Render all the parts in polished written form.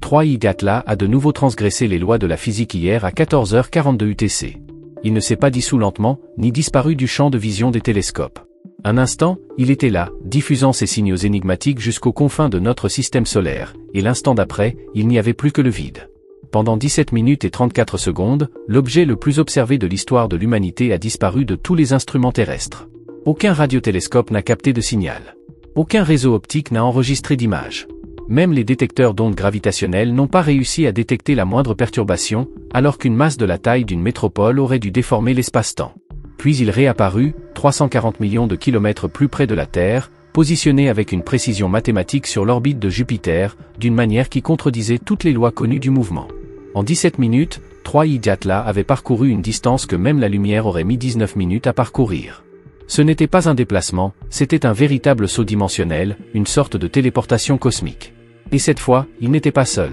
3I Gatla a de nouveau transgressé les lois de la physique hier à 14h42 UTC. Il ne s'est pas dissous lentement, ni disparu du champ de vision des télescopes. Un instant, il était là, diffusant ses signaux énigmatiques jusqu'aux confins de notre système solaire, et l'instant d'après, il n'y avait plus que le vide. Pendant 17 minutes et 34 secondes, l'objet le plus observé de l'histoire de l'humanité a disparu de tous les instruments terrestres. Aucun radiotélescope n'a capté de signal. Aucun réseau optique n'a enregistré d'image. Même les détecteurs d'ondes gravitationnelles n'ont pas réussi à détecter la moindre perturbation, alors qu'une masse de la taille d'une métropole aurait dû déformer l'espace-temps. Puis il réapparut, 340 millions de kilomètres plus près de la Terre, positionné avec une précision mathématique sur l'orbite de Jupiter, d'une manière qui contredisait toutes les lois connues du mouvement. En 17 minutes, 3I Gatla avait parcouru une distance que même la lumière aurait mis 19 minutes à parcourir. Ce n'était pas un déplacement, c'était un véritable saut dimensionnel, une sorte de téléportation cosmique. Et cette fois, il n'était pas seul.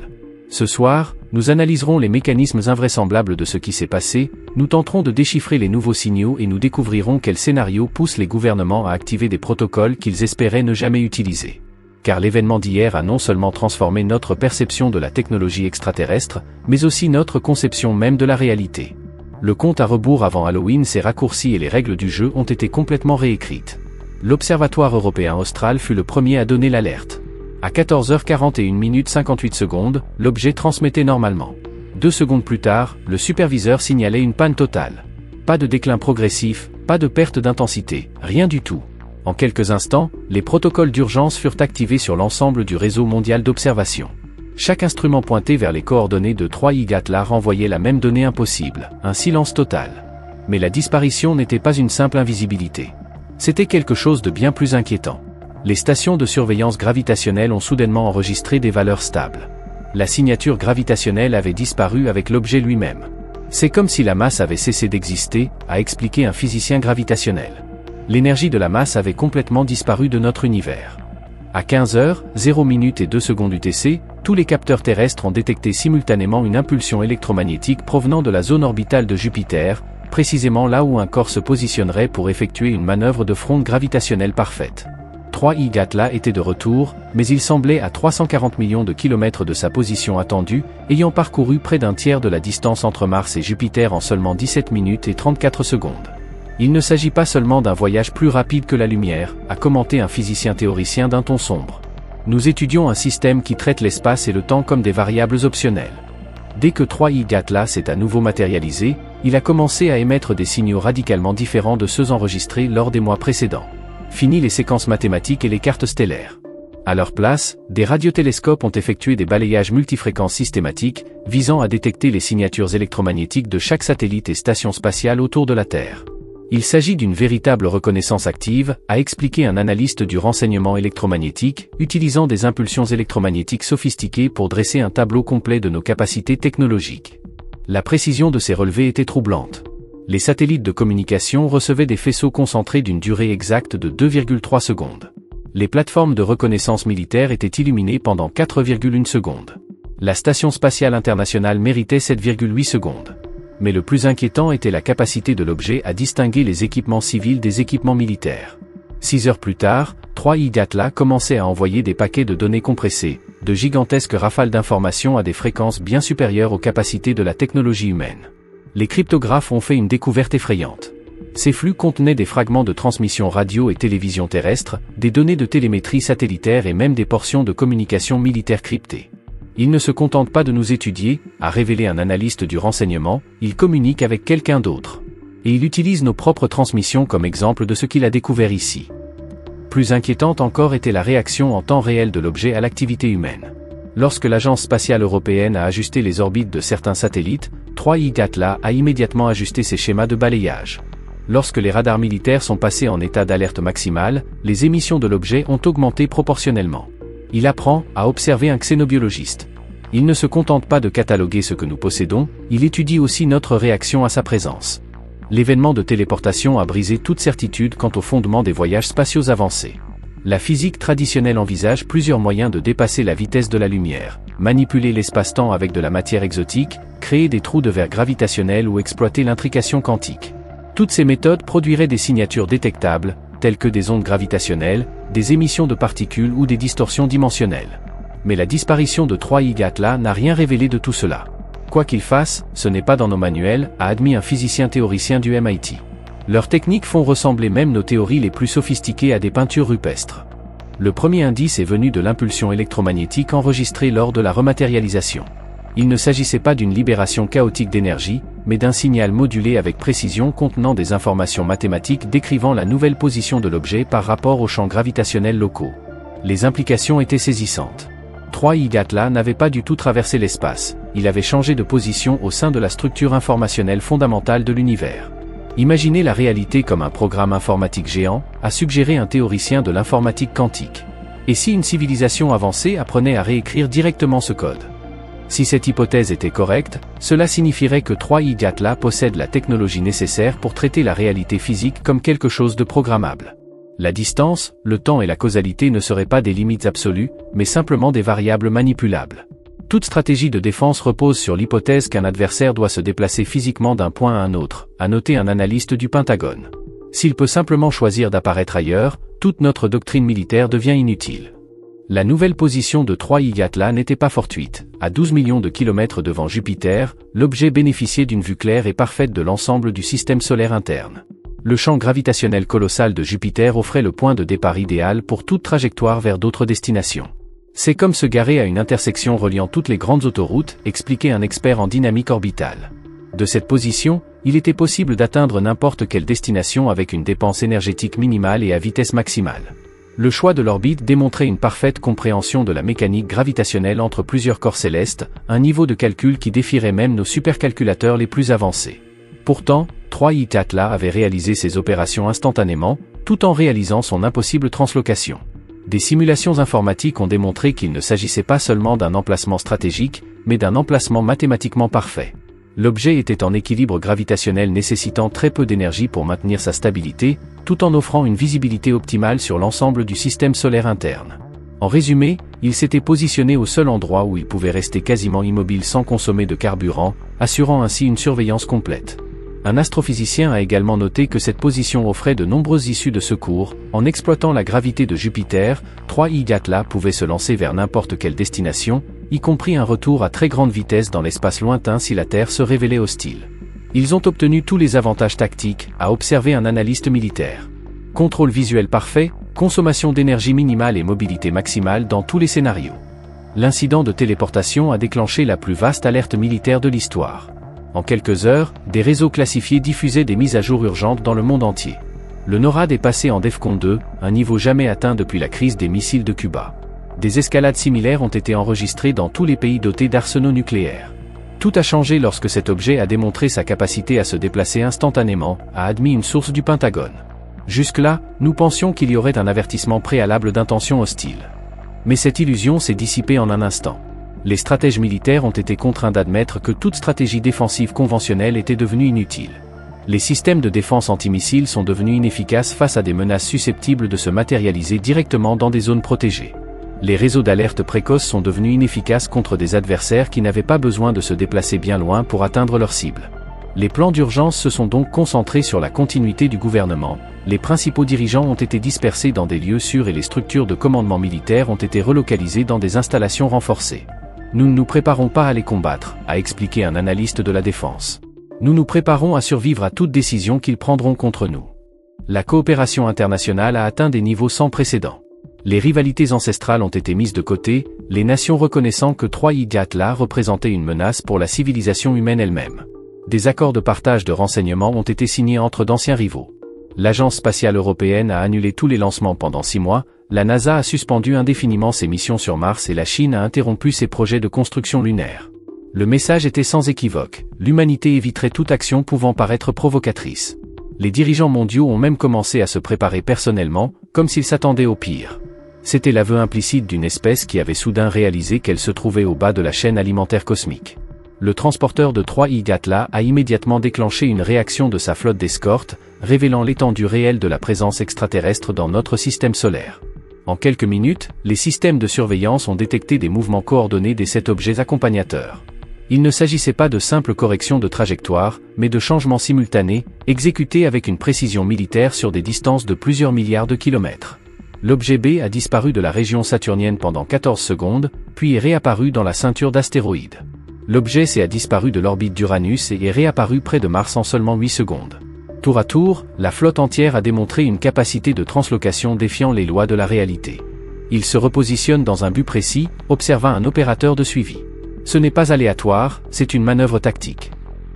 Ce soir, nous analyserons les mécanismes invraisemblables de ce qui s'est passé, nous tenterons de déchiffrer les nouveaux signaux et nous découvrirons quel scénario pousse les gouvernements à activer des protocoles qu'ils espéraient ne jamais utiliser. Car l'événement d'hier a non seulement transformé notre perception de la technologie extraterrestre, mais aussi notre conception même de la réalité. Le compte à rebours avant Halloween s'est raccourci et les règles du jeu ont été complètement réécrites. L'Observatoire européen austral fut le premier à donner l'alerte. À 14h41 minutes 58 secondes, l'objet transmettait normalement. 2 secondes plus tard, le superviseur signalait une panne totale. Pas de déclin progressif, pas de perte d'intensité, rien du tout. En quelques instants, les protocoles d'urgence furent activés sur l'ensemble du réseau mondial d'observation. Chaque instrument pointé vers les coordonnées de 3I Gatla renvoyait la même donnée impossible, un silence total. Mais la disparition n'était pas une simple invisibilité. C'était quelque chose de bien plus inquiétant. Les stations de surveillance gravitationnelle ont soudainement enregistré des valeurs stables. La signature gravitationnelle avait disparu avec l'objet lui-même. C'est comme si la masse avait cessé d'exister, a expliqué un physicien gravitationnel. L'énergie de la masse avait complètement disparu de notre univers. À 15h, 0 minutes et 2 secondes UTC, tous les capteurs terrestres ont détecté simultanément une impulsion électromagnétique provenant de la zone orbitale de Jupiter, précisément là où un corps se positionnerait pour effectuer une manœuvre de fronde gravitationnelle parfaite. 3I Gatla était de retour, mais il semblait à 340 millions de kilomètres de sa position attendue, ayant parcouru près d'un tiers de la distance entre Mars et Jupiter en seulement 17 minutes et 34 secondes. Il ne s'agit pas seulement d'un voyage plus rapide que la lumière, a commenté un physicien théoricien d'un ton sombre. Nous étudions un système qui traite l'espace et le temps comme des variables optionnelles. Dès que 3I Gatla s'est à nouveau matérialisé, il a commencé à émettre des signaux radicalement différents de ceux enregistrés lors des mois précédents. Fini les séquences mathématiques et les cartes stellaires. À leur place, des radiotélescopes ont effectué des balayages multifréquences systématiques, visant à détecter les signatures électromagnétiques de chaque satellite et station spatiale autour de la Terre. Il s'agit d'une véritable reconnaissance active, a expliqué un analyste du renseignement électromagnétique, utilisant des impulsions électromagnétiques sophistiquées pour dresser un tableau complet de nos capacités technologiques. La précision de ces relevés était troublante. Les satellites de communication recevaient des faisceaux concentrés d'une durée exacte de 2,3 secondes. Les plateformes de reconnaissance militaire étaient illuminées pendant 4,1 secondes. La Station spatiale internationale méritait 7,8 secondes. Mais le plus inquiétant était la capacité de l'objet à distinguer les équipements civils des équipements militaires. 6 heures plus tard, 3I Gatla commençait à envoyer des paquets de données compressées, de gigantesques rafales d'informations à des fréquences bien supérieures aux capacités de la technologie humaine. Les cryptographes ont fait une découverte effrayante. Ces flux contenaient des fragments de transmission radio et télévision terrestre, des données de télémétrie satellitaire et même des portions de communication militaire cryptées. Ils ne se contentent pas de nous étudier, a révélé un analyste du renseignement, ils communiquent avec quelqu'un d'autre. Et il utilise nos propres transmissions comme exemple de ce qu'il a découvert ici. Plus inquiétante encore était la réaction en temps réel de l'objet à l'activité humaine. Lorsque l'Agence spatiale européenne a ajusté les orbites de certains satellites, 3I Gatla a immédiatement ajusté ses schémas de balayage. Lorsque les radars militaires sont passés en état d'alerte maximale, les émissions de l'objet ont augmenté proportionnellement. Il apprend, a observé un xénobiologiste. Il ne se contente pas de cataloguer ce que nous possédons, il étudie aussi notre réaction à sa présence. L'événement de téléportation a brisé toute certitude quant au fondement des voyages spatiaux avancés. La physique traditionnelle envisage plusieurs moyens de dépasser la vitesse de la lumière, manipuler l'espace-temps avec de la matière exotique, créer des trous de verre gravitationnels ou exploiter l'intrication quantique. Toutes ces méthodes produiraient des signatures détectables, telles que des ondes gravitationnelles, des émissions de particules ou des distorsions dimensionnelles. Mais la disparition de 3I Atlas n'a rien révélé de tout cela. Quoi qu'il fasse, ce n'est pas dans nos manuels, a admis un physicien théoricien du MIT. Leurs techniques font ressembler même nos théories les plus sophistiquées à des peintures rupestres. Le premier indice est venu de l'impulsion électromagnétique enregistrée lors de la rematérialisation. Il ne s'agissait pas d'une libération chaotique d'énergie, mais d'un signal modulé avec précision contenant des informations mathématiques décrivant la nouvelle position de l'objet par rapport aux champs gravitationnels locaux. Les implications étaient saisissantes. 3I Atlas n'avait pas du tout traversé l'espace, il avait changé de position au sein de la structure informationnelle fondamentale de l'univers. Imaginez la réalité comme un programme informatique géant, a suggéré un théoricien de l'informatique quantique. Et si une civilisation avancée apprenait à réécrire directement ce code? Si cette hypothèse était correcte, cela signifierait que 3I Atlas possède la technologie nécessaire pour traiter la réalité physique comme quelque chose de programmable. La distance, le temps et la causalité ne seraient pas des limites absolues, mais simplement des variables manipulables. Toute stratégie de défense repose sur l'hypothèse qu'un adversaire doit se déplacer physiquement d'un point à un autre, a noté un analyste du Pentagone. S'il peut simplement choisir d'apparaître ailleurs, toute notre doctrine militaire devient inutile. La nouvelle position de 3I Atlas n'était pas fortuite. À 12 millions de kilomètres devant Jupiter, l'objet bénéficiait d'une vue claire et parfaite de l'ensemble du système solaire interne. Le champ gravitationnel colossal de Jupiter offrait le point de départ idéal pour toute trajectoire vers d'autres destinations. C'est comme se garer à une intersection reliant toutes les grandes autoroutes, expliquait un expert en dynamique orbitale. De cette position, il était possible d'atteindre n'importe quelle destination avec une dépense énergétique minimale et à vitesse maximale. Le choix de l'orbite démontrait une parfaite compréhension de la mécanique gravitationnelle entre plusieurs corps célestes, un niveau de calcul qui défierait même nos supercalculateurs les plus avancés. Pourtant, 3I Atlas avait réalisé ses opérations instantanément, tout en réalisant son impossible translocation. Des simulations informatiques ont démontré qu'il ne s'agissait pas seulement d'un emplacement stratégique, mais d'un emplacement mathématiquement parfait. L'objet était en équilibre gravitationnel nécessitant très peu d'énergie pour maintenir sa stabilité, tout en offrant une visibilité optimale sur l'ensemble du système solaire interne. En résumé, il s'était positionné au seul endroit où il pouvait rester quasiment immobile sans consommer de carburant, assurant ainsi une surveillance complète. Un astrophysicien a également noté que cette position offrait de nombreuses issues de secours. En exploitant la gravité de Jupiter, 3I Atlas pouvait se lancer vers n'importe quelle destination, y compris un retour à très grande vitesse dans l'espace lointain si la Terre se révélait hostile. Ils ont obtenu tous les avantages tactiques, a observé un analyste militaire. Contrôle visuel parfait, consommation d'énergie minimale et mobilité maximale dans tous les scénarios. L'incident de téléportation a déclenché la plus vaste alerte militaire de l'histoire. En quelques heures, des réseaux classifiés diffusaient des mises à jour urgentes dans le monde entier. Le NORAD est passé en DEFCON 2, un niveau jamais atteint depuis la crise des missiles de Cuba. Des escalades similaires ont été enregistrées dans tous les pays dotés d'arsenaux nucléaires. Tout a changé lorsque cet objet a démontré sa capacité à se déplacer instantanément, a admis une source du Pentagone. Jusque-là, nous pensions qu'il y aurait un avertissement préalable d'intention hostile. Mais cette illusion s'est dissipée en un instant. Les stratèges militaires ont été contraints d'admettre que toute stratégie défensive conventionnelle était devenue inutile. Les systèmes de défense antimissiles sont devenus inefficaces face à des menaces susceptibles de se matérialiser directement dans des zones protégées. Les réseaux d'alerte précoce sont devenus inefficaces contre des adversaires qui n'avaient pas besoin de se déplacer bien loin pour atteindre leur cible. Les plans d'urgence se sont donc concentrés sur la continuité du gouvernement, les principaux dirigeants ont été dispersés dans des lieux sûrs et les structures de commandement militaire ont été relocalisées dans des installations renforcées. Nous ne nous préparons pas à les combattre, a expliqué un analyste de la défense. Nous nous préparons à survivre à toute décision qu'ils prendront contre nous. La coopération internationale a atteint des niveaux sans précédent. Les rivalités ancestrales ont été mises de côté, les nations reconnaissant que 3I Atlas représentait une menace pour la civilisation humaine elle-même. Des accords de partage de renseignements ont été signés entre d'anciens rivaux. L'Agence spatiale européenne a annulé tous les lancements pendant 6 mois, la NASA a suspendu indéfiniment ses missions sur Mars et la Chine a interrompu ses projets de construction lunaire. Le message était sans équivoque, l'humanité éviterait toute action pouvant paraître provocatrice. Les dirigeants mondiaux ont même commencé à se préparer personnellement, comme s'ils s'attendaient au pire. C'était l'aveu implicite d'une espèce qui avait soudain réalisé qu'elle se trouvait au bas de la chaîne alimentaire cosmique. Le transporteur de 3I Atlas a immédiatement déclenché une réaction de sa flotte d'escorte, révélant l'étendue réelle de la présence extraterrestre dans notre système solaire. En quelques minutes, les systèmes de surveillance ont détecté des mouvements coordonnés des 7 objets accompagnateurs. Il ne s'agissait pas de simples corrections de trajectoire, mais de changements simultanés, exécutés avec une précision militaire sur des distances de plusieurs milliards de kilomètres. L'objet B a disparu de la région saturnienne pendant 14 secondes, puis est réapparu dans la ceinture d'astéroïdes. L'objet C a disparu de l'orbite d'Uranus et est réapparu près de Mars en seulement 8 secondes. Tour à tour, la flotte entière a démontré une capacité de translocation défiant les lois de la réalité. Il se repositionne dans un but précis, observa un opérateur de suivi. Ce n'est pas aléatoire, c'est une manœuvre tactique.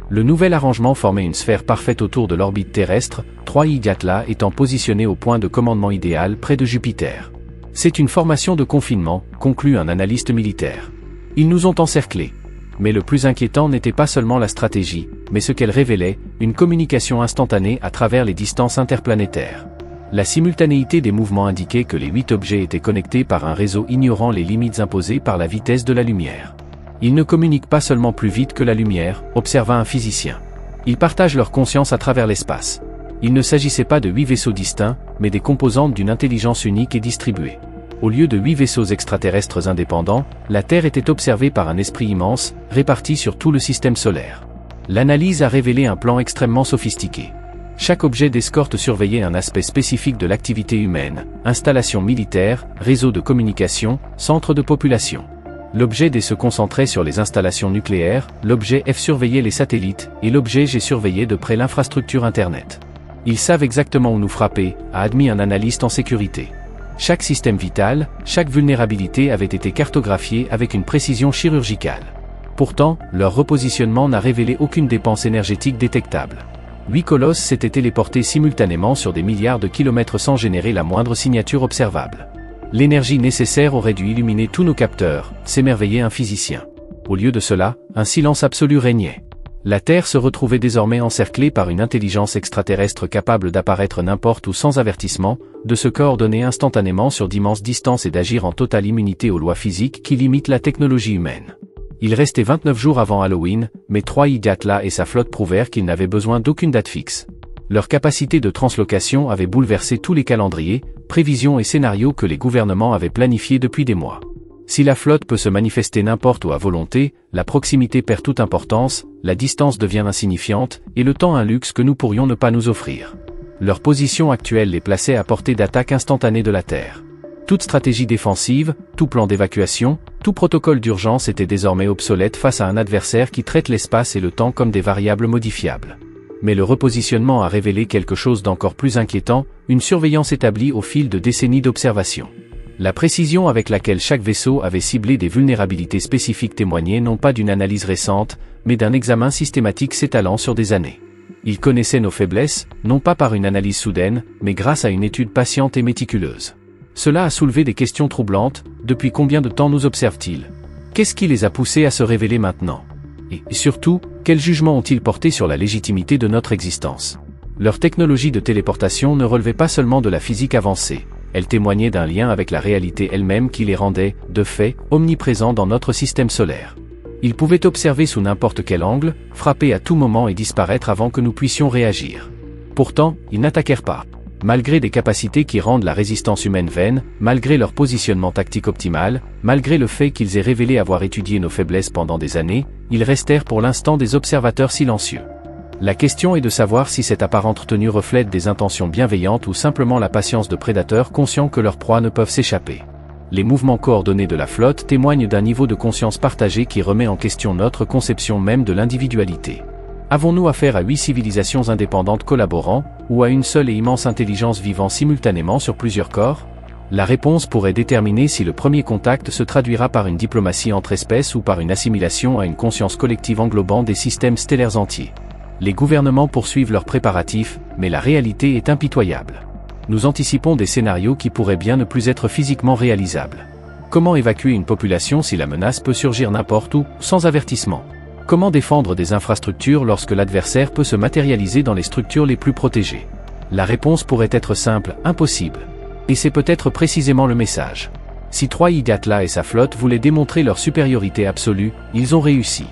Le nouvel arrangement formait une sphère parfaite autour de l'orbite terrestre, 3i Djatla étant positionné au point de commandement idéal près de Jupiter. C'est une formation de confinement, conclut un analyste militaire. Ils nous ont encerclés. Mais le plus inquiétant n'était pas seulement la stratégie, mais ce qu'elle révélait, une communication instantanée à travers les distances interplanétaires. La simultanéité des mouvements indiquait que les 8 objets étaient connectés par un réseau ignorant les limites imposées par la vitesse de la lumière. Ils ne communiquent pas seulement plus vite que la lumière, observa un physicien. Ils partagent leur conscience à travers l'espace. Il ne s'agissait pas de 8 vaisseaux distincts, mais des composantes d'une intelligence unique et distribuée. Au lieu de 8 vaisseaux extraterrestres indépendants, la Terre était observée par un esprit immense, réparti sur tout le système solaire. L'analyse a révélé un plan extrêmement sophistiqué. Chaque objet d'escorte surveillait un aspect spécifique de l'activité humaine, installation militaire, réseau de communication, centre de population. L'objet D se concentrait sur les installations nucléaires, l'objet F surveillait les satellites, et l'objet G surveillait de près l'infrastructure Internet. Ils savent exactement où nous frapper, a admis un analyste en sécurité. Chaque système vital, chaque vulnérabilité avait été cartographiée avec une précision chirurgicale. Pourtant, leur repositionnement n'a révélé aucune dépense énergétique détectable. 8 colosses s'étaient téléportés simultanément sur des milliards de kilomètres sans générer la moindre signature observable. L'énergie nécessaire aurait dû illuminer tous nos capteurs, s'émerveillait un physicien. Au lieu de cela, un silence absolu régnait. La Terre se retrouvait désormais encerclée par une intelligence extraterrestre capable d'apparaître n'importe où sans avertissement, de se coordonner instantanément sur d'immenses distances et d'agir en totale immunité aux lois physiques qui limitent la technologie humaine. Il restait 29 jours avant Halloween, mais 3i Djatla et sa flotte prouvèrent qu'ils n'avaient besoin d'aucune date fixe. Leur capacité de translocation avait bouleversé tous les calendriers, prévisions et scénarios que les gouvernements avaient planifiés depuis des mois. Si la flotte peut se manifester n'importe où à volonté, la proximité perd toute importance, la distance devient insignifiante, et le temps un luxe que nous pourrions ne pas nous offrir. Leur position actuelle les plaçait à portée d'attaque instantanée de la Terre. Toute stratégie défensive, tout plan d'évacuation, tout protocole d'urgence était désormais obsolète face à un adversaire qui traite l'espace et le temps comme des variables modifiables. Mais le repositionnement a révélé quelque chose d'encore plus inquiétant, une surveillance établie au fil de décennies d'observation. La précision avec laquelle chaque vaisseau avait ciblé des vulnérabilités spécifiques témoignait non pas d'une analyse récente, mais d'un examen systématique s'étalant sur des années. Ils connaissaient nos faiblesses, non pas par une analyse soudaine, mais grâce à une étude patiente et méticuleuse. Cela a soulevé des questions troublantes. Depuis combien de temps nous observent-ils? Qu'est-ce qui les a poussés à se révéler maintenant? Et surtout, quel jugement ont-ils porté sur la légitimité de notre existence? Leur technologie de téléportation ne relevait pas seulement de la physique avancée, elle témoignait d'un lien avec la réalité elle-même qui les rendait, de fait, omniprésents dans notre système solaire. Ils pouvaient observer sous n'importe quel angle, frapper à tout moment et disparaître avant que nous puissions réagir. Pourtant, ils n'attaquèrent pas. Malgré des capacités qui rendent la résistance humaine vaine, malgré leur positionnement tactique optimal, malgré le fait qu'ils aient révélé avoir étudié nos faiblesses pendant des années, ils restèrent pour l'instant des observateurs silencieux. La question est de savoir si cette apparente tenue reflète des intentions bienveillantes ou simplement la patience de prédateurs conscients que leurs proies ne peuvent s'échapper. Les mouvements coordonnés de la flotte témoignent d'un niveau de conscience partagé qui remet en question notre conception même de l'individualité. Avons-nous affaire à 8 civilisations indépendantes collaborant, ou à une seule et immense intelligence vivant simultanément sur plusieurs corps? La réponse pourrait déterminer si le premier contact se traduira par une diplomatie entre espèces ou par une assimilation à une conscience collective englobant des systèmes stellaires entiers. Les gouvernements poursuivent leurs préparatifs, mais la réalité est impitoyable. Nous anticipons des scénarios qui pourraient bien ne plus être physiquement réalisables. Comment évacuer une population si la menace peut surgir n'importe où, sans avertissement? Comment défendre des infrastructures lorsque l'adversaire peut se matérialiser dans les structures les plus protégées? La réponse pourrait être simple, impossible. Et c'est peut-être précisément le message. Si 3i Djatla et sa flotte voulaient démontrer leur supériorité absolue, ils ont réussi.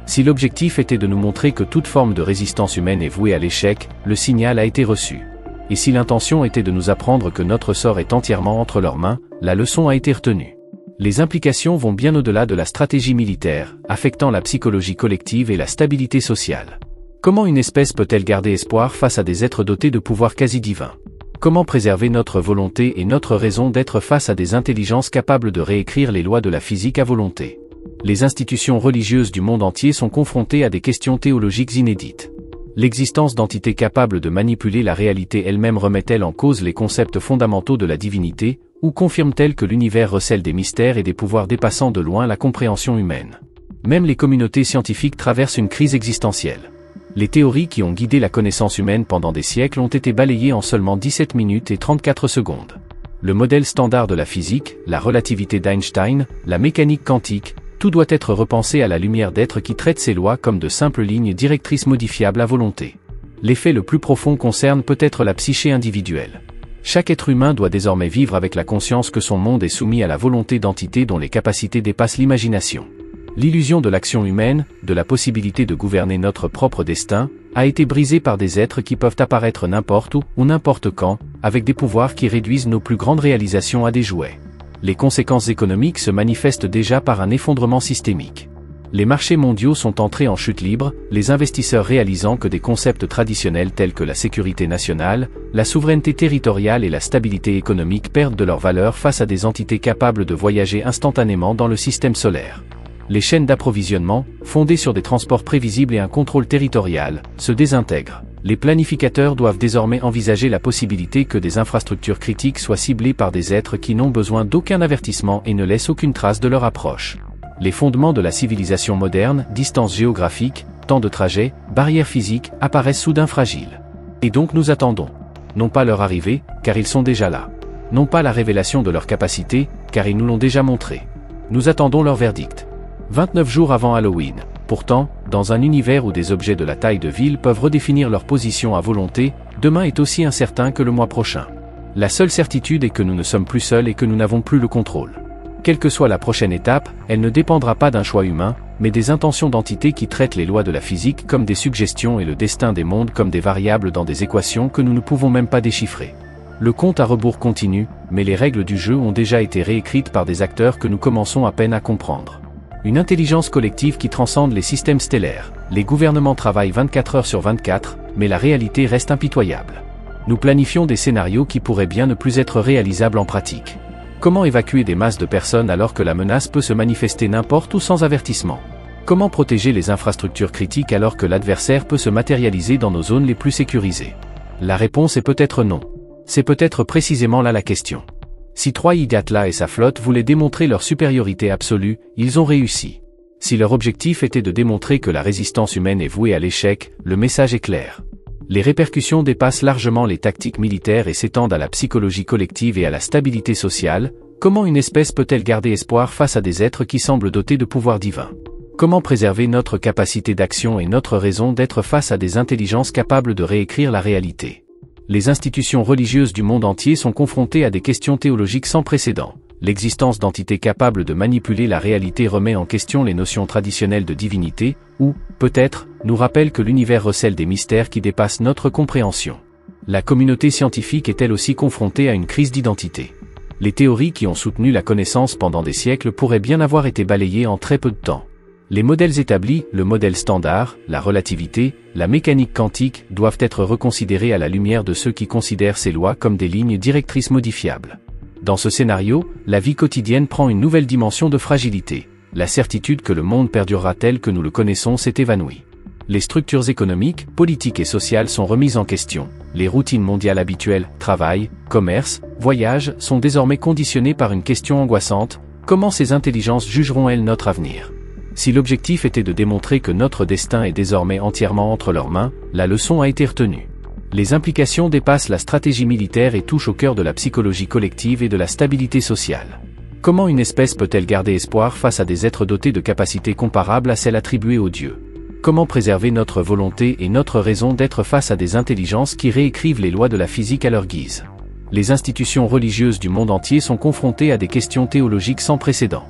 Si l'objectif était de nous montrer que toute forme de résistance humaine est vouée à l'échec, le signal a été reçu. Et si l'intention était de nous apprendre que notre sort est entièrement entre leurs mains, la leçon a été retenue. Les implications vont bien au-delà de la stratégie militaire, affectant la psychologie collective et la stabilité sociale. Comment une espèce peut-elle garder espoir face à des êtres dotés de pouvoirs quasi divins? Comment préserver notre volonté et notre raison d'être face à des intelligences capables de réécrire les lois de la physique à volonté? Les institutions religieuses du monde entier sont confrontées à des questions théologiques inédites. L'existence d'entités capables de manipuler la réalité elle-même remet-elle en cause les concepts fondamentaux de la divinité, ou confirme-t-elle que l'univers recèle des mystères et des pouvoirs dépassant de loin la compréhension humaine? Même les communautés scientifiques traversent une crise existentielle. Les théories qui ont guidé la connaissance humaine pendant des siècles ont été balayées en seulement 17 minutes et 34 secondes. Le modèle standard de la physique, la relativité d'Einstein, la mécanique quantique, tout doit être repensé à la lumière d'êtres qui traitent ces lois comme de simples lignes directrices modifiables à volonté. L'effet le plus profond concerne peut-être la psyché individuelle. Chaque être humain doit désormais vivre avec la conscience que son monde est soumis à la volonté d'entités dont les capacités dépassent l'imagination. L'illusion de l'action humaine, de la possibilité de gouverner notre propre destin, a été brisée par des êtres qui peuvent apparaître n'importe où ou n'importe quand, avec des pouvoirs qui réduisent nos plus grandes réalisations à des jouets. Les conséquences économiques se manifestent déjà par un effondrement systémique. Les marchés mondiaux sont entrés en chute libre, les investisseurs réalisant que des concepts traditionnels tels que la sécurité nationale, la souveraineté territoriale et la stabilité économique perdent de leur valeur face à des entités capables de voyager instantanément dans le système solaire. Les chaînes d'approvisionnement, fondées sur des transports prévisibles et un contrôle territorial, se désintègrent. Les planificateurs doivent désormais envisager la possibilité que des infrastructures critiques soient ciblées par des êtres qui n'ont besoin d'aucun avertissement et ne laissent aucune trace de leur approche. Les fondements de la civilisation moderne, distances géographiques, temps de trajet, barrières physiques, apparaissent soudain fragiles. Et donc nous attendons. Non pas leur arrivée, car ils sont déjà là. Non pas la révélation de leurs capacités, car ils nous l'ont déjà montré. Nous attendons leur verdict. 29 jours avant Halloween. Pourtant, dans un univers où des objets de la taille de ville peuvent redéfinir leur position à volonté, demain est aussi incertain que le mois prochain. La seule certitude est que nous ne sommes plus seuls et que nous n'avons plus le contrôle. Quelle que soit la prochaine étape, elle ne dépendra pas d'un choix humain, mais des intentions d'entités qui traitent les lois de la physique comme des suggestions et le destin des mondes comme des variables dans des équations que nous ne pouvons même pas déchiffrer. Le compte à rebours continue, mais les règles du jeu ont déjà été réécrites par des acteurs que nous commençons à peine à comprendre. Une intelligence collective qui transcende les systèmes stellaires. Les gouvernements travaillent 24 heures sur 24, mais la réalité reste impitoyable. Nous planifions des scénarios qui pourraient bien ne plus être réalisables en pratique. Comment évacuer des masses de personnes alors que la menace peut se manifester n'importe où sans avertissement? Comment protéger les infrastructures critiques alors que l'adversaire peut se matérialiser dans nos zones les plus sécurisées? La réponse est peut-être non. C'est peut-être précisément là la question. Si Troy-Igatla et sa flotte voulaient démontrer leur supériorité absolue, ils ont réussi. Si leur objectif était de démontrer que la résistance humaine est vouée à l'échec, le message est clair. Les répercussions dépassent largement les tactiques militaires et s'étendent à la psychologie collective et à la stabilité sociale. Comment une espèce peut-elle garder espoir face à des êtres qui semblent dotés de pouvoirs divins? Comment préserver notre capacité d'action et notre raison d'être face à des intelligences capables de réécrire la réalité? Les institutions religieuses du monde entier sont confrontées à des questions théologiques sans précédent. L'existence d'entités capables de manipuler la réalité remet en question les notions traditionnelles de divinité, ou, peut-être, nous rappelle que l'univers recèle des mystères qui dépassent notre compréhension. La communauté scientifique est elle aussi confrontée à une crise d'identité. Les théories qui ont soutenu la connaissance pendant des siècles pourraient bien avoir été balayées en très peu de temps. Les modèles établis, le modèle standard, la relativité, la mécanique quantique, doivent être reconsidérés à la lumière de ceux qui considèrent ces lois comme des lignes directrices modifiables. Dans ce scénario, la vie quotidienne prend une nouvelle dimension de fragilité. La certitude que le monde perdurera tel que nous le connaissons s'est évanouie. Les structures économiques, politiques et sociales sont remises en question. Les routines mondiales habituelles, travail, commerce, voyage, sont désormais conditionnées par une question angoissante: comment ces intelligences jugeront-elles notre avenir? Si l'objectif était de démontrer que notre destin est désormais entièrement entre leurs mains, la leçon a été retenue. Les implications dépassent la stratégie militaire et touchent au cœur de la psychologie collective et de la stabilité sociale. Comment une espèce peut-elle garder espoir face à des êtres dotés de capacités comparables à celles attribuées aux dieux? Comment préserver notre volonté et notre raison d'être face à des intelligences qui réécrivent les lois de la physique à leur guise? Les institutions religieuses du monde entier sont confrontées à des questions théologiques sans précédent.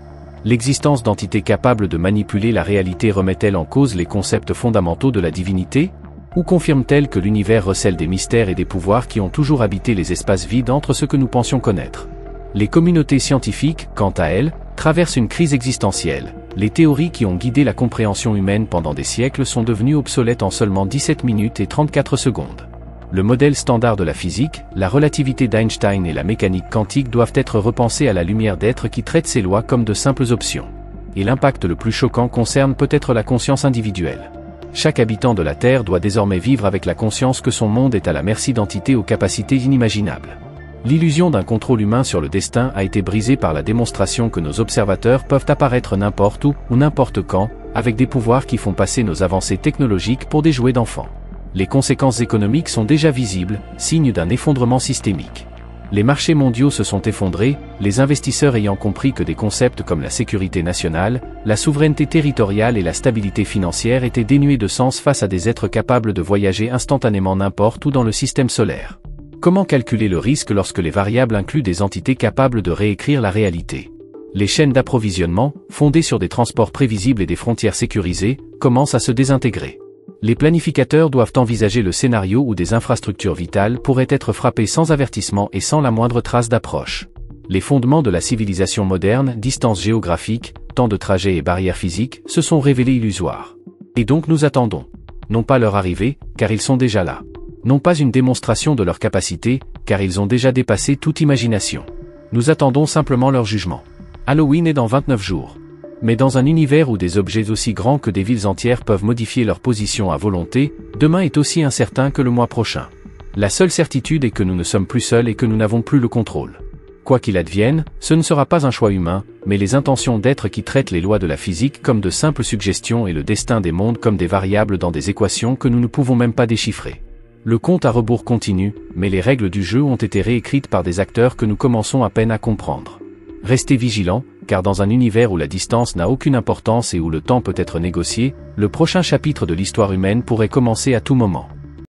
L'existence d'entités capables de manipuler la réalité remet-elle en cause les concepts fondamentaux de la divinité? Ou confirme-t-elle que l'univers recèle des mystères et des pouvoirs qui ont toujours habité les espaces vides entre ce que nous pensions connaître? Les communautés scientifiques, quant à elles, traversent une crise existentielle. Les théories qui ont guidé la compréhension humaine pendant des siècles sont devenues obsolètes en seulement 17 minutes et 34 secondes. Le modèle standard de la physique, la relativité d'Einstein et la mécanique quantique doivent être repensés à la lumière d'êtres qui traitent ces lois comme de simples options. Et l'impact le plus choquant concerne peut-être la conscience individuelle. Chaque habitant de la Terre doit désormais vivre avec la conscience que son monde est à la merci d'entités aux capacités inimaginables. L'illusion d'un contrôle humain sur le destin a été brisée par la démonstration que nos observateurs peuvent apparaître n'importe où ou n'importe quand, avec des pouvoirs qui font passer nos avancées technologiques pour des jouets d'enfants. Les conséquences économiques sont déjà visibles, signe d'un effondrement systémique. Les marchés mondiaux se sont effondrés, les investisseurs ayant compris que des concepts comme la sécurité nationale, la souveraineté territoriale et la stabilité financière étaient dénués de sens face à des êtres capables de voyager instantanément n'importe où dans le système solaire. Comment calculer le risque lorsque les variables incluent des entités capables de réécrire la réalité? Les chaînes d'approvisionnement, fondées sur des transports prévisibles et des frontières sécurisées, commencent à se désintégrer. Les planificateurs doivent envisager le scénario où des infrastructures vitales pourraient être frappées sans avertissement et sans la moindre trace d'approche. Les fondements de la civilisation moderne, distances géographiques, temps de trajet et barrières physiques, se sont révélés illusoires. Et donc nous attendons. Non pas leur arrivée, car ils sont déjà là. Non pas une démonstration de leur capacité, car ils ont déjà dépassé toute imagination. Nous attendons simplement leur jugement. Halloween est dans 29 jours. Mais dans un univers où des objets aussi grands que des villes entières peuvent modifier leur position à volonté, demain est aussi incertain que le mois prochain. La seule certitude est que nous ne sommes plus seuls et que nous n'avons plus le contrôle. Quoi qu'il advienne, ce ne sera pas un choix humain, mais les intentions d'êtres qui traitent les lois de la physique comme de simples suggestions et le destin des mondes comme des variables dans des équations que nous ne pouvons même pas déchiffrer. Le compte à rebours continue, mais les règles du jeu ont été réécrites par des acteurs que nous commençons à peine à comprendre. Restez vigilants, car dans un univers où la distance n'a aucune importance et où le temps peut être négocié, le prochain chapitre de l'histoire humaine pourrait commencer à tout moment.